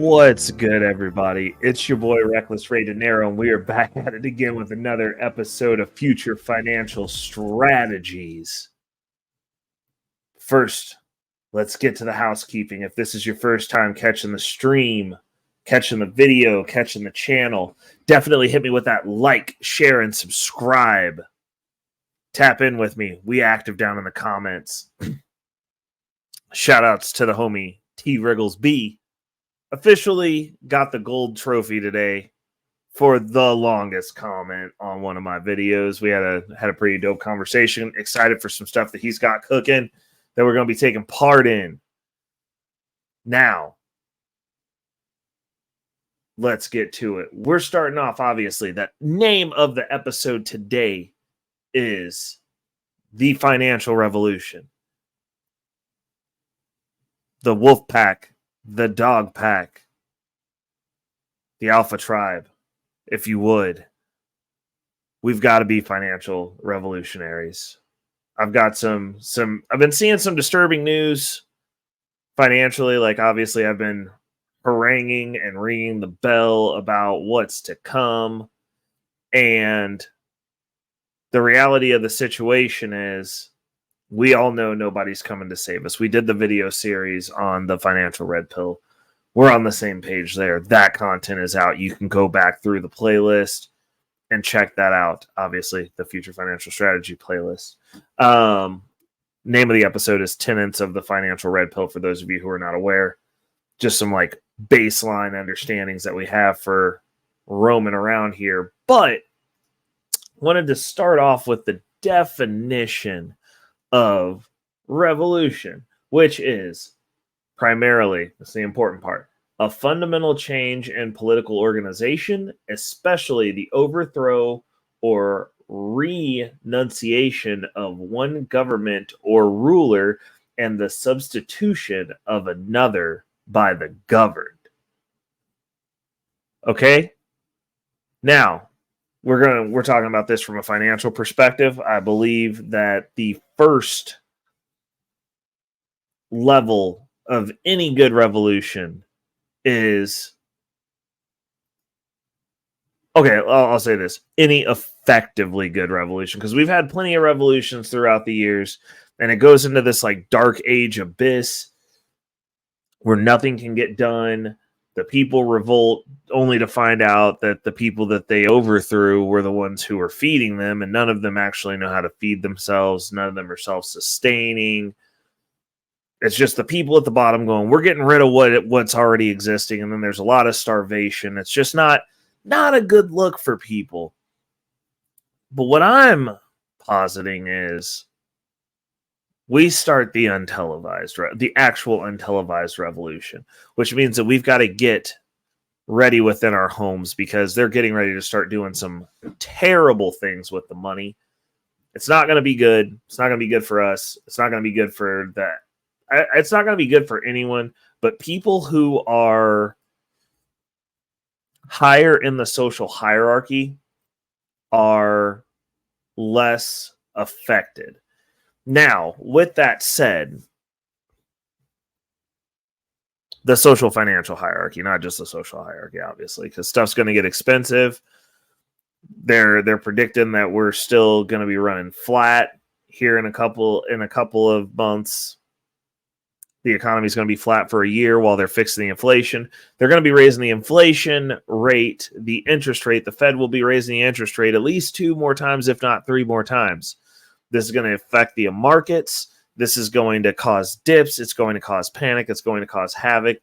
What's good, everybody? It's your boy Reckless Ray Dinero, and we are back at it again with another episode of Future Financial Strategies. First, let's get to the housekeeping. If this is your first time catching the stream, catching the video, catching the channel, definitely hit me with that like, share, and subscribe. Tap in with me. We active down in the comments. Shout outs to the homie T Wriggles B. Officially got the gold trophy today for the longest comment on one of my videos. We had a pretty dope conversation. Excited for some stuff that he's got cooking that we're going to be taking part in. Now, let's get to it. We're starting off, obviously, that name of the episode today is The Financial Revolution. The Wolf Pack, the Dog Pack, the Alpha Tribe, if you would. We've got to be financial revolutionaries. I've got I've been seeing some disturbing news financially. Like, obviously, I've been haranguing and ringing the bell about what's to come. And the reality of the situation is we all know nobody's coming to save us. We did the video series on the financial red pill. We're on the same page there. That content is out. You can go back through the playlist and check that out. Obviously, the Future Financial Strategy playlist. Name of the episode is Tenets of the Financial Red Pill, for those of you who are not aware. Just some like baseline understandings that we have for roaming around here. But wanted to start off with the definition of revolution, which is primarily, that's the important part, a fundamental change in political organization, especially the overthrow or renunciation of one government or ruler and the substitution of another by the governed. Okay? Now, we're talking about this from a financial perspective. I believe that the first level of any good revolution is, okay, I'll say this, any effectively good revolution, because we've had plenty of revolutions throughout the years, and it goes into this like dark age abyss where nothing can get done. The people revolt only to find out that the people that they overthrew were the ones who were feeding them, and none of them actually know how to feed themselves. None of them are self-sustaining. It's just the people at the bottom going, we're getting rid of what's already existing, and then there's a lot of starvation. It's just not a good look for people. But what I'm positing is we start the actual untelevised revolution, which means that we've got to get ready within our homes, because they're getting ready to start doing some terrible things with the money. It's not going to be good. It's not going to be good for us. It's not going to be good for that. It's not going to be good for anyone, but people who are higher in the social hierarchy are less affected. Now, with that said, the social financial hierarchy, not just the social hierarchy, obviously, because stuff's going to get expensive. They're predicting that we're still going to be running flat here in a couple of months. The economy is going to be flat for a year while they're fixing the inflation. They're going to be raising the inflation rate, the interest rate. The Fed will be raising the interest rate at least 2 more times, if not 3 more times. This is going to affect the markets. This is going to cause dips. It's going to cause panic. It's going to cause havoc.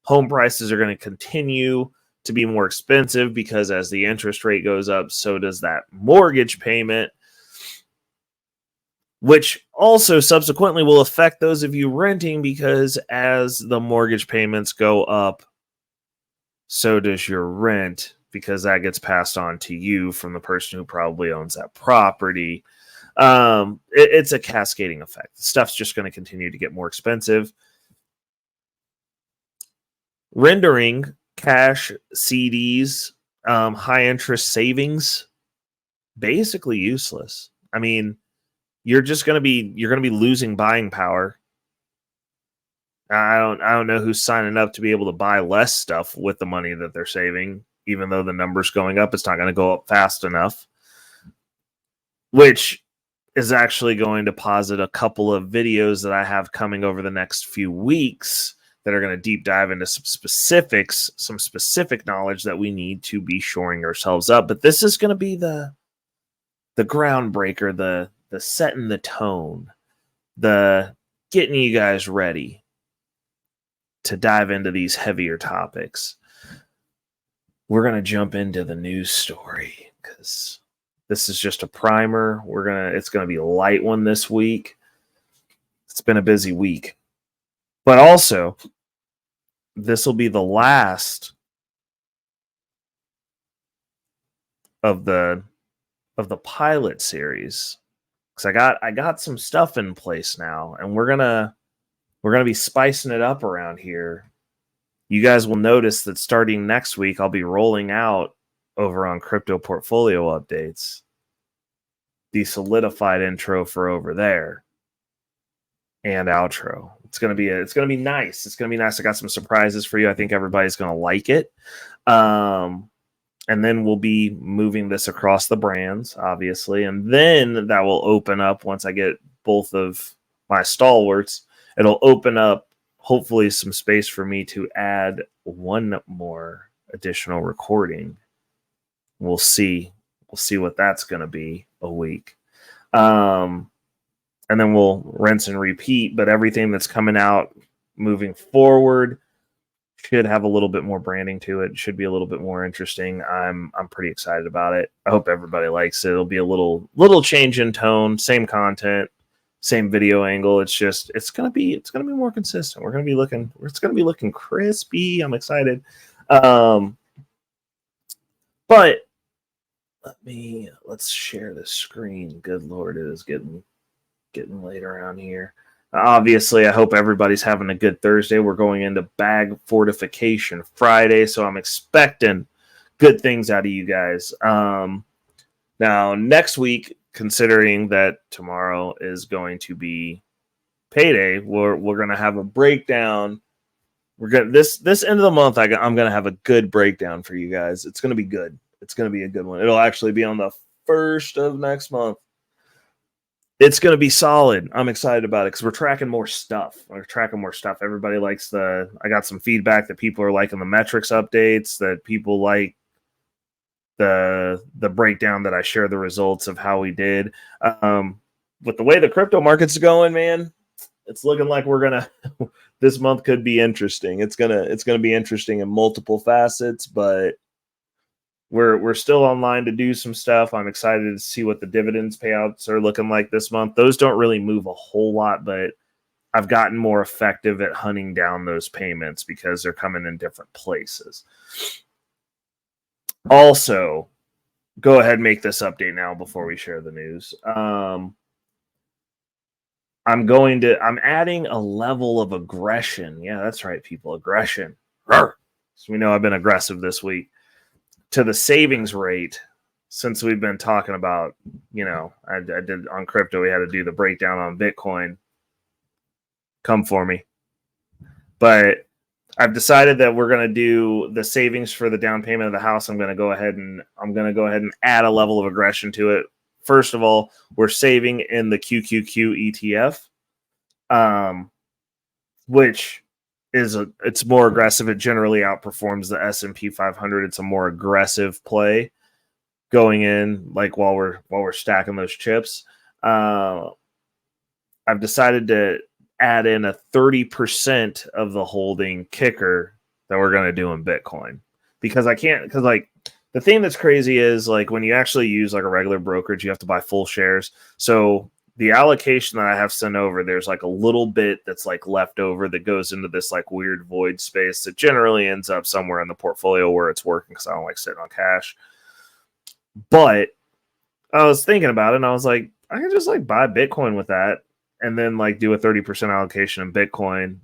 Home prices are going to continue to be more expensive, because as the interest rate goes up, so does that mortgage payment, which also subsequently will affect those of you renting, because as the mortgage payments go up, so does your rent, because that gets passed on to you from the person who probably owns that property. It's a cascading effect. Stuff's just going to continue to get more expensive, rendering cash, CDs, high interest savings basically useless. I mean, you're going to be losing buying power I don't know who's signing up to be able to buy less stuff with the money that they're saving, even though the number's going up. It's not going to go up fast enough, which is actually going to posit a couple of videos that I have coming over the next few weeks that are going to deep dive into some specifics, some specific knowledge that we need to be shoring ourselves up. But this is going to be the groundbreaker, the setting the tone, the getting you guys ready to dive into these heavier topics. We're going to jump into the news story because this is just a primer. It's going to be a light one this week. It's been a busy week. But also, this will be the last of the pilot series. Cuz I got some stuff in place now, and we're going to be spicing it up around here. You guys will notice that starting next week, I'll be rolling out over on Crypto Portfolio Updates the solidified intro for over there and outro. It's gonna be nice. It's gonna be nice. I got some surprises for you. I think everybody's gonna like it. And then we'll be moving this across the brands, obviously, and then that will open up once I get both of my stalwarts. It'll open up hopefully some space for me to add one more additional recording. We'll see what that's going to be a week. And then we'll rinse and repeat, but everything that's coming out moving forward should have a little bit more branding to it. Should be a little bit more interesting. I'm pretty excited about it. I hope everybody likes it. It'll be a little change in tone, same content, same video angle. It's gonna be more consistent. It's gonna be looking crispy. I'm excited. But let's share the screen. Good Lord, it is getting late around here. Obviously, I hope everybody's having a good Thursday. We're going into Bag Fortification Friday, so I'm expecting good things out of you guys. Now, next week, considering that tomorrow is going to be payday, we're going to have a breakdown. We're going this end of the month. I'm going to have a good breakdown for you guys. It's going to be good. It's going to be a good one. It'll actually be on the 1st of next month. It's going to be solid. I'm excited about it because we're tracking more stuff. Everybody likes I got some feedback that people are liking the metrics updates, that people like the breakdown that I share the results of how we did. With the way the crypto market's going, man, it's looking like this month could be interesting. It's gonna be interesting in multiple facets, but we're still online to do some stuff. I'm excited to see what the dividends payouts are looking like this month. Those don't really move a whole lot, but I've gotten more effective at hunting down those payments because they're coming in different places. Also, go ahead and make this update now before we share the news. I'm adding a level of aggression. Yeah, that's right, people. Aggression. So we know I've been aggressive this week. To the savings rate, since we've been talking about, I did on crypto, we had to do the breakdown on Bitcoin. Come for me. But I've decided that we're going to do the savings for the down payment of the house. I'm going to go ahead and add a level of aggression to it. First of all, we're saving in the QQQ ETF, which it's more aggressive. It generally outperforms the S&P 500. It's a more aggressive play going in, like while we're stacking those chips. I've decided to add in a 30% of the holding kicker that we're going to do in Bitcoin because the thing that's crazy is like when you actually use like a regular brokerage, you have to buy full shares. So the allocation that I have sent over, there's like a little bit that's like left over that goes into this like weird void space that generally ends up somewhere in the portfolio where it's working because I don't like sitting on cash. But I was thinking about it and I was like, I can just like buy Bitcoin with that and then like do a 30% allocation in Bitcoin.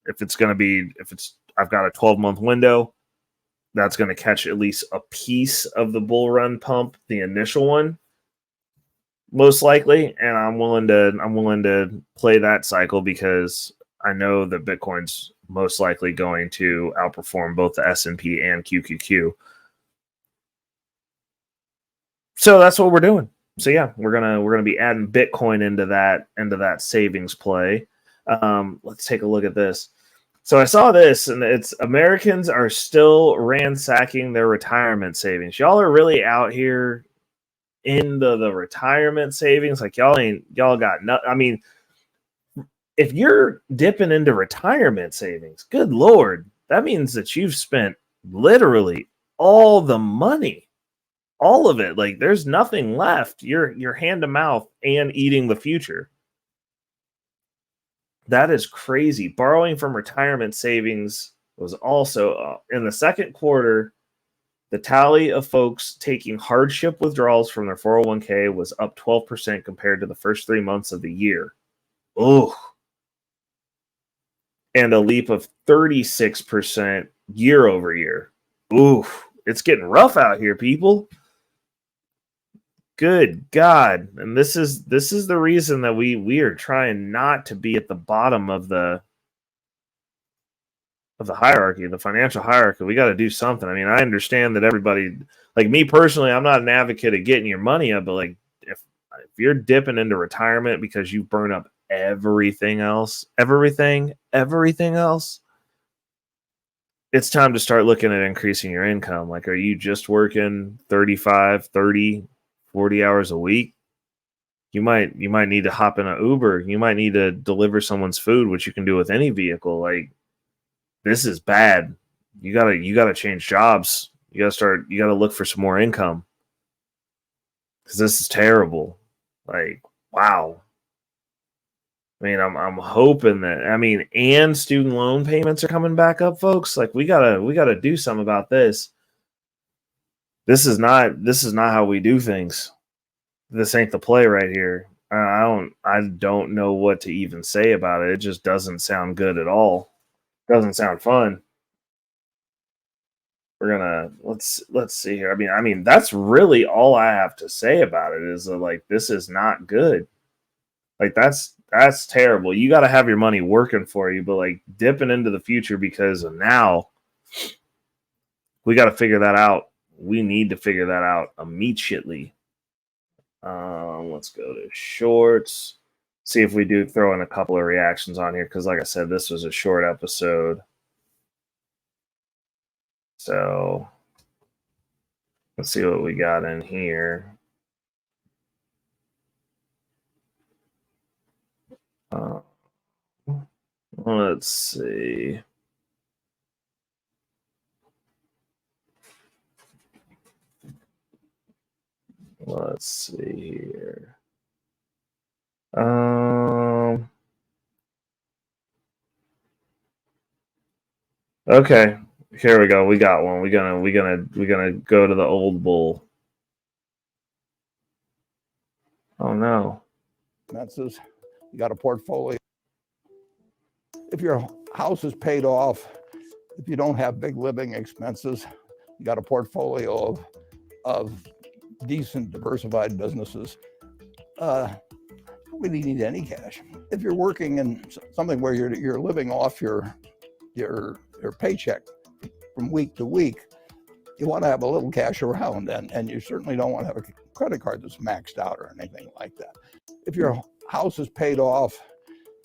I've got a 12-month window, that's going to catch at least a piece of the bull run pump, the initial one. Most likely, and I'm willing to play that cycle because I know that Bitcoin's most likely going to outperform both the S&P and QQQ. So that's what we're doing. So yeah, we're gonna be adding Bitcoin into that savings play. Let's take a look at this. So I saw this, and it's Americans are still ransacking their retirement savings. Y'all are really out here in the retirement savings. Like y'all got no. I mean, if you're dipping into retirement savings, good Lord, that means that you've spent literally all the money, all of it. Like there's nothing left. You're hand to mouth and eating the future. That is crazy. Borrowing from retirement savings was also in the second quarter. The tally of folks taking hardship withdrawals from their 401k was up 12% compared to the first 3 months of the year. Oh, and a leap of 36% year over year. Ooh, it's getting rough out here, people. Good God. And this is the reason that we are trying not to be at the bottom of the hierarchy, the financial hierarchy. We got to do something. I mean, I understand that everybody, like me personally, I'm not an advocate of getting your money up, but like if you're dipping into retirement because you burn up everything else, everything else, it's time to start looking at increasing your income. Like, are you just working 35, 30, 40 hours a week? You might need to hop in an Uber. You might need to deliver someone's food, which you can do with any vehicle. Like, this is bad. You gotta change jobs. You gotta look for some more income. Because this is terrible. Like, wow. I mean, I'm hoping that, I mean, and student loan payments are coming back up, folks. Like we gotta do something about this. This is not how we do things. This ain't the play right here. I don't know what to even say about it. It just doesn't sound good at all. Doesn't sound fun. We're gonna let's see here. I mean that's really all I have to say about it is like this is not good. Like that's terrible. You got to have your money working for you, but like dipping into the future because of now, we got to figure that out. We need to figure that out immediately. Let's go to shorts. See if we do throw in a couple of reactions on here because, like I said, this was a short episode. So let's see what we got in here. Let's see. Let's see here. Okay, here we go. We got one. We're gonna go to the old bull. Oh no. Expenses. You got a portfolio. If your house is paid off, if you don't have big living expenses, you got a portfolio of decent diversified businesses. Don't really need any cash. If you're working in something where you're living off your paycheck from week to week, you want to have a little cash around, and you certainly don't want to have a credit card that's maxed out or anything like that. If your house is paid off,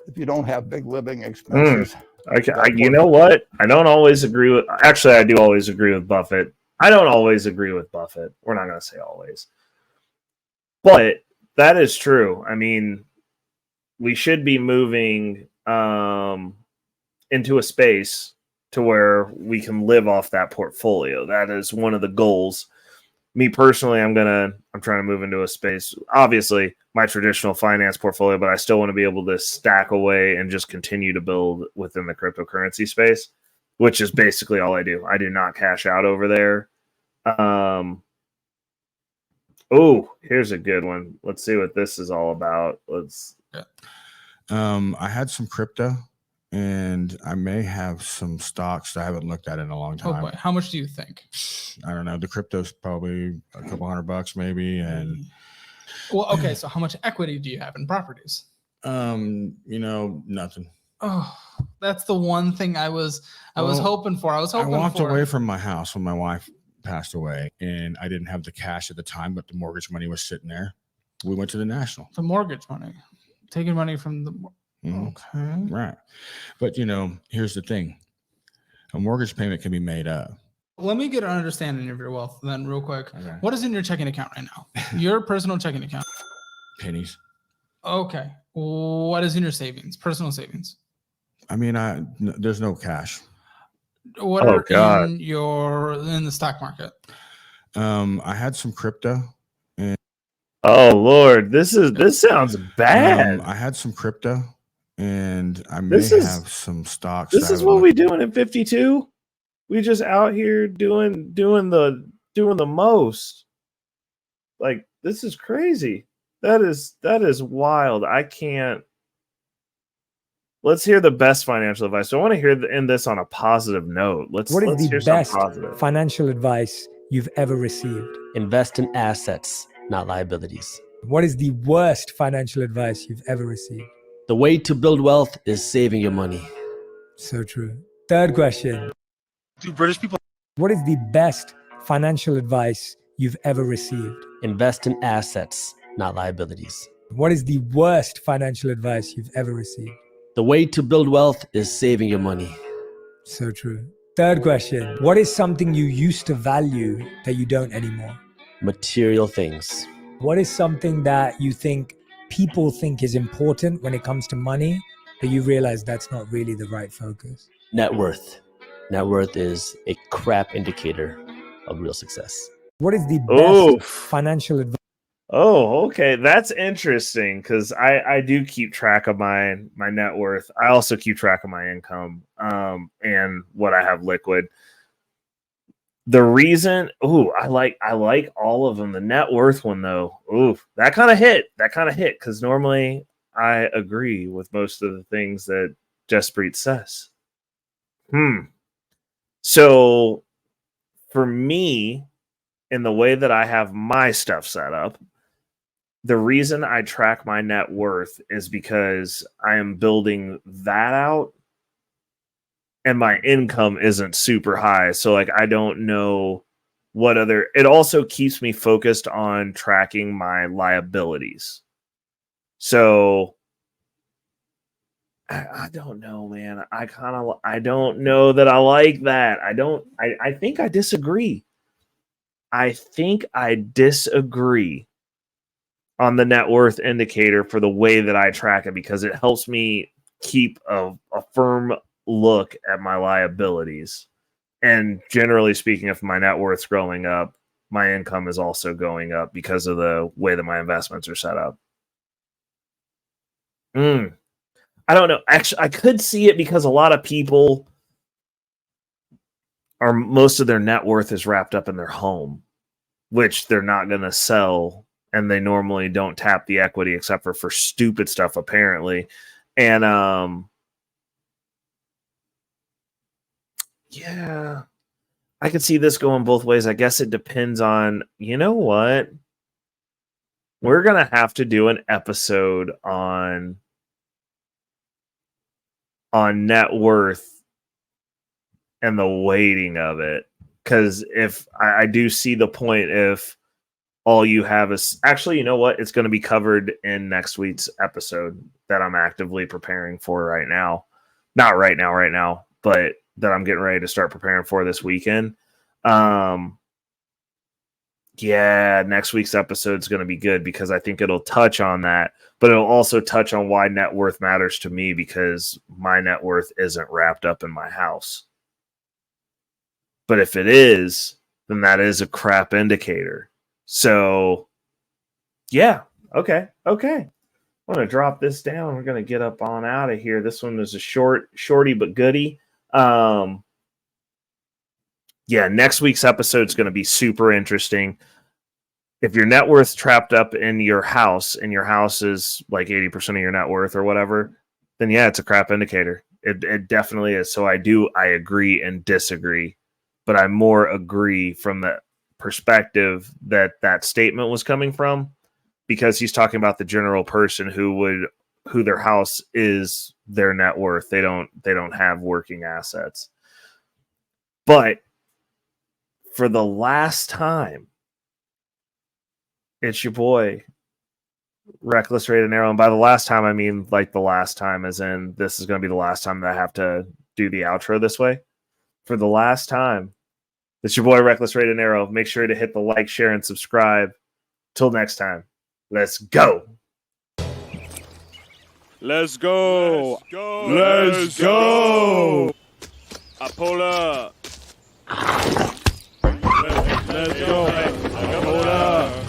if you don't have big living expenses. You know what? I don't always agree with. Actually, I do always agree with Buffett. I don't always agree with Buffett. We're not going to say always, but that is true. I mean, we should be moving into a space to where we can live off that portfolio. That is one of the goals. Me personally, I'm trying to move into a space, obviously my traditional finance portfolio, but I still want to be able to stack away and just continue to build within the cryptocurrency space, which is basically all I do. I do not cash out over there. Oh, here's a good one. Let's see what this is all about. I had some crypto and I may have some stocks that I haven't looked at in a long time. Oh boy, how much do you think? I don't know. The crypto's probably a couple $100 maybe. And well, okay. So how much equity do you have in properties? Nothing. Oh, that's the one thing I was hoping for. I walked away from my house when my wife passed away, and I didn't have the cash at the time, but the mortgage money was sitting there. We went to the National. The mortgage money, taking money from the. Okay. Right. But, here's the thing. A mortgage payment can be made up. Let me get an understanding of your wealth then real quick. Okay. What is in your checking account right now? Your personal checking account. Pennies. Okay. What is in your savings? Personal savings. I mean, there's no cash. What are in the stock market? I had some crypto. Oh Lord, this sounds bad. I had some crypto, and I may have some stocks. This is what we doing in 52. We just out here doing the most. Like, this is crazy. That is wild. I can't. Let's hear the best financial advice. So I want to end this on a positive note. Let's What is hear the best some positive financial advice you've ever received? Invest in assets, not liabilities. What is the worst financial advice you've ever received? The way to build wealth is saving your money. So true. Third question. Do British people? What is the best financial advice you've ever received? Invest in assets, not liabilities. What is the worst financial advice you've ever received? The way to build wealth is saving your money. So true. Third question. What is something you used to value that you don't anymore? Material things. What is something that you think people think is important when it comes to money, but you realize that's not really the right focus? Net worth. Net worth is a crap indicator of real success. What is the best financial advice? Oh, okay. That's interesting because I do keep track of my net worth. I also keep track of my income and what I have liquid. The reason, I like all of them. The net worth one though, that kind of hit because normally I agree with most of the things that Jaspreet says. So for me, in the way that I have my stuff set up, the reason I track my net worth is because I am building that out and my income isn't super high. So like, I don't know what other, it also keeps me focused on tracking my liabilities. So I don't know, man. I don't know that I like that. I think I disagree. I think I disagree on the net worth indicator for the way that I track it because it helps me keep a firm look at my liabilities. And generally speaking, if my net worth's growing up, my income is also going up because of the way that my investments are set up. I don't know. Actually, I could see it because a lot of people most of their net worth is wrapped up in their home, which they're not going to sell. And they normally don't tap the equity except for stupid stuff, apparently. And yeah, I could see this going both ways. I guess it depends on, you know what? We're going to have to do an episode on net worth and the weighting of it. Because if I do see the point, if all you have is actually, you know what? It's going to be covered in next week's episode that I'm actively preparing for right now. Not right now, but that I'm getting ready to start preparing for this weekend. Yeah, next week's episode is going to be good because I think it'll touch on that, but it'll also touch on why net worth matters to me because my net worth isn't wrapped up in my house. But if it is, then that is a crap indicator. So, yeah, okay. I'm going to drop this down. We're going to get up on out of here. This one is a shorty but goodie. Yeah, next week's episode is going to be super interesting. If your net worth's trapped up in your house, and your house is like 80% of your net worth or whatever, then yeah, it's a crap indicator. It definitely is. So I agree and disagree, but I more agree from the perspective that statement was coming from, because he's talking about the general person who would who their house is their net worth. They don't have working assets. But for the last time, it's your boy, Reckless Ray Dinero. And by the last time, I mean like the last time, as in this is going to be the last time that I have to do the outro this way. For the last time, it's your boy, Reckless Ray Dinero. Make sure to hit the like, share, and subscribe. Till next time, let's go. Let's go. Let's go.